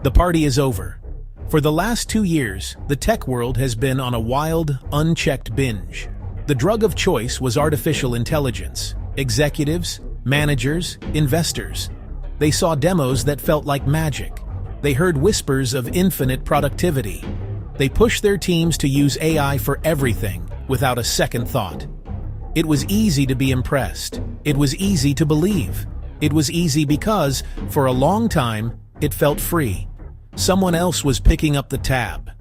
The party is over. For the last 2 years, the tech world has been on a wild, unchecked binge. The drug of choice was artificial intelligence. Executives, managers, investors. They saw demos that felt like magic. They heard whispers of infinite productivity. They pushed their teams to use AI for everything, without a second thought. It was easy to be impressed. It was easy to believe. It was easy because, for a long time, it felt free. Someone else was picking up the tab.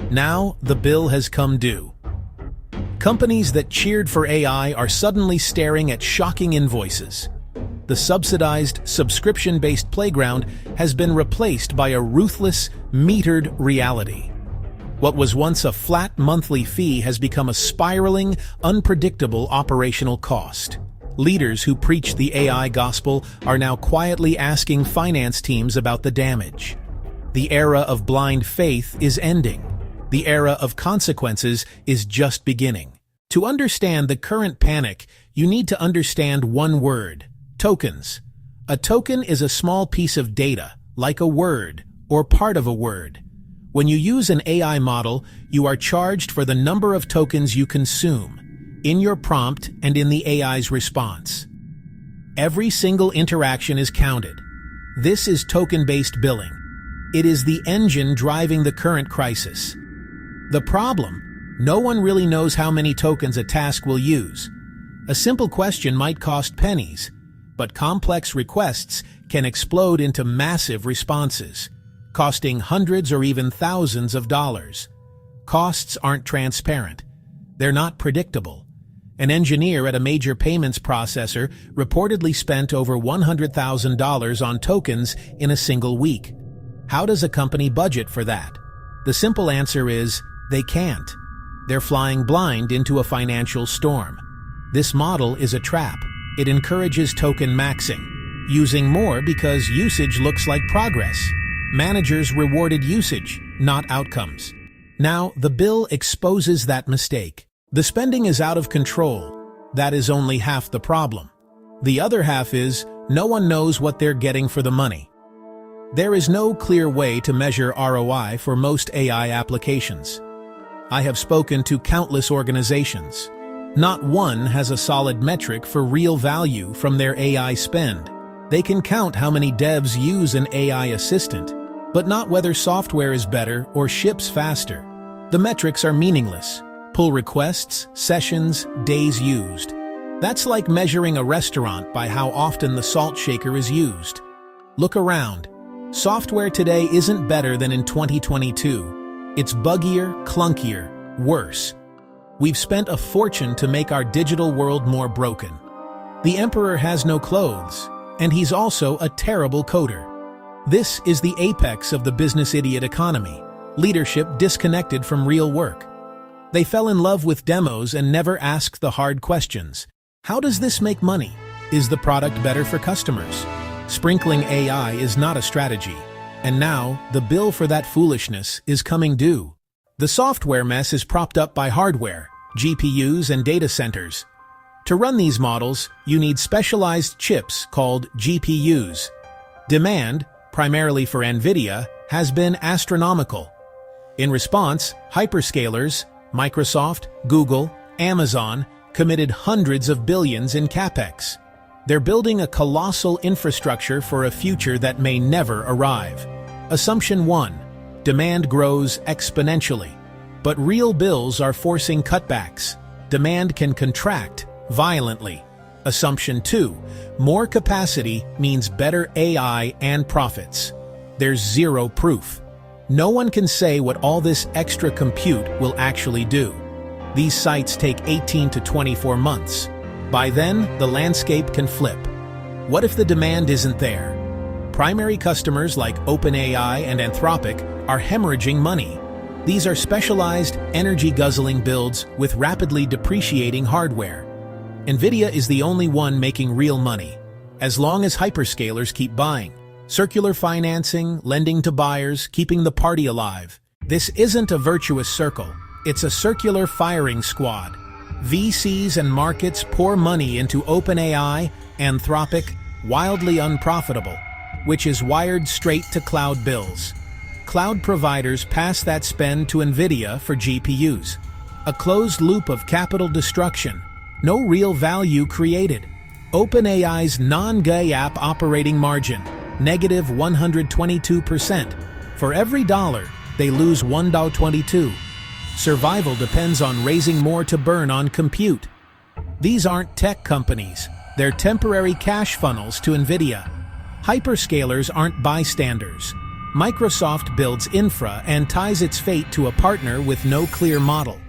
Now, the bill has come due. Companies that cheered for AI are suddenly staring at shocking invoices. The subsidized, subscription-based playground has been replaced by a ruthless, metered reality. What was once a flat monthly fee has become a spiraling, unpredictable operational cost. Leaders who preach the AI gospel are now quietly asking finance teams about the damage. The era of blind faith is ending. The era of consequences is just beginning. To understand the current panic, you need to understand one word: tokens. A token is a small piece of data, like a word, or part of a word. When you use an AI model, you are charged for the number of tokens you consume, in your prompt and in the AI's response. Every single interaction is counted. This is token-based billing. It is the engine driving the current crisis. The problem: no one really knows how many tokens a task will use. A simple question might cost pennies, but complex requests can explode into massive responses, costing hundreds or even thousands of dollars. Costs aren't transparent. They're not predictable. An engineer at a major payments processor reportedly spent over $100,000 on tokens in a single week. How does a company budget for that? The simple answer is, they can't. They're flying blind into a financial storm. This model is a trap. It encourages token maxing, using more because usage looks like progress. Managers rewarded usage, not outcomes. Now, the bill exposes that mistake. The spending is out of control. That is only half the problem. The other half is, no one knows what they're getting for the money. There is no clear way to measure ROI for most AI applications. I have spoken to countless organizations. Not one has a solid metric for real value from their AI spend. They can count how many devs use an AI assistant, but not whether software is better or ships faster. The metrics are meaningless. Pull requests, sessions, days used. That's like measuring a restaurant by how often the salt shaker is used. Look around. Software today isn't better than in 2022. It's buggier, clunkier, worse. We've spent a fortune to make our digital world more broken. The emperor has no clothes, and he's also a terrible coder. This is the apex of the business idiot economy, leadership disconnected from real work. They fell in love with demos and never asked the hard questions. How does this make money? Is the product better for customers? Sprinkling AI is not a strategy, and now the bill for that foolishness is coming due. The software mess is propped up by hardware, GPUs and data centers. To run these models, you need specialized chips called GPUs. Demand, primarily for NVIDIA, has been astronomical. In response, hyperscalers, Microsoft, Google, Amazon, committed hundreds of billions in CapEx. They're building a colossal infrastructure for a future that may never arrive. Assumption 1. Demand grows exponentially. But real bills are forcing cutbacks. Demand can contract violently. Assumption 2. More capacity means better AI and profits. There's zero proof. No one can say what all this extra compute will actually do. These sites take 18 to 24 months. By then, the landscape can flip. What if the demand isn't there? Primary customers like OpenAI and Anthropic are hemorrhaging money. These are specialized, energy-guzzling builds with rapidly depreciating hardware. NVIDIA is the only one making real money, as long as hyperscalers keep buying. Circular financing, lending to buyers, keeping the party alive. This isn't a virtuous circle. It's a circular firing squad. VCs and markets pour money into OpenAI, Anthropic, wildly unprofitable. which is wired straight to cloud bills. Cloud providers pass that spend to NVIDIA for GPUs. A closed loop of capital destruction. No real value created. OpenAI's non-GAAP operating margin, negative 122%. For every dollar, they lose $1.22. Survival depends on raising more to burn on compute. These aren't tech companies. They're temporary cash funnels to NVIDIA. Hyperscalers aren't bystanders. Microsoft builds infra and ties its fate to a partner with no clear model.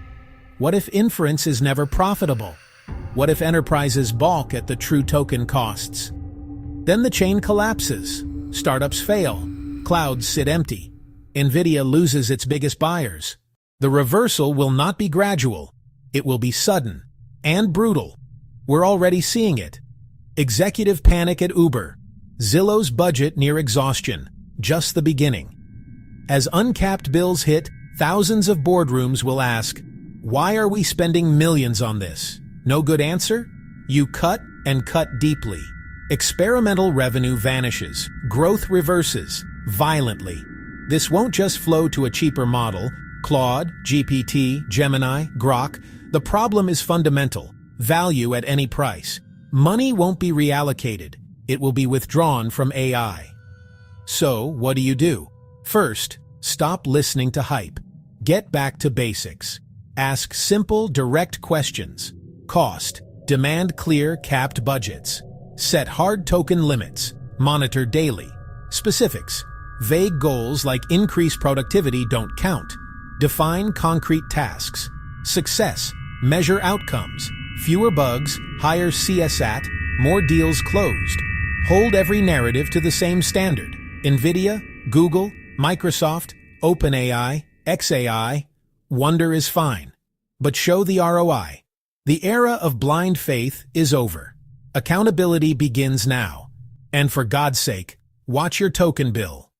What if inference is never profitable? What if enterprises balk at the true token costs? Then the chain collapses. Startups fail. Clouds sit empty. NVIDIA loses its biggest buyers. The reversal will not be gradual. It will be sudden and brutal. We're already seeing it. Executive panic at Uber. Zillow's budget near exhaustion. Just the beginning. As uncapped bills hit, thousands of boardrooms will ask, why are we spending millions on this? No good answer? You cut and cut deeply. Experimental revenue vanishes. Growth reverses. Violently. This won't just flow to a cheaper model. Claude, GPT, Gemini, Grok. The problem is fundamental. Value at any price. Money won't be reallocated. It will be withdrawn from AI. So, what do? First, stop listening to hype. Get back to basics. Ask simple, direct questions. Cost. Demand clear, capped budgets. Set hard token limits. Monitor daily. Specifics. Vague goals like increased productivity don't count. Define concrete tasks. Success. Measure outcomes. Fewer bugs, higher CSAT, more deals closed. Hold every narrative to the same standard. NVIDIA, Google, Microsoft, OpenAI, XAI. Wonder is fine. But show the ROI. The era of blind faith is over. Accountability begins now. And for God's sake, watch your token bill.